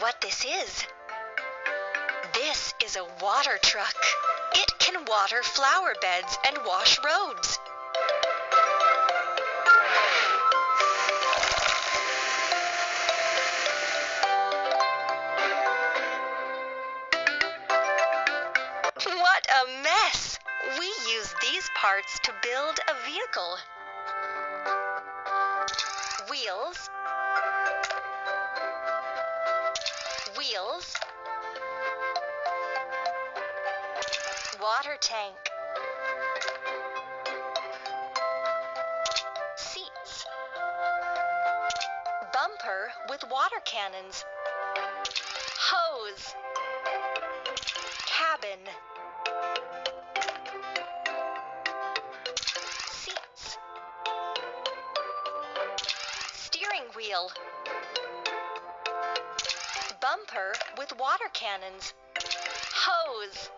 what this is. This is a water truck. It can water flower beds and wash roads. What a mess! We use these parts to build a vehicle. Wheels, wheels, water tank, seats, bumper with water cannons, hose, cabin, seats, steering wheel, bumper with water cannons, hose,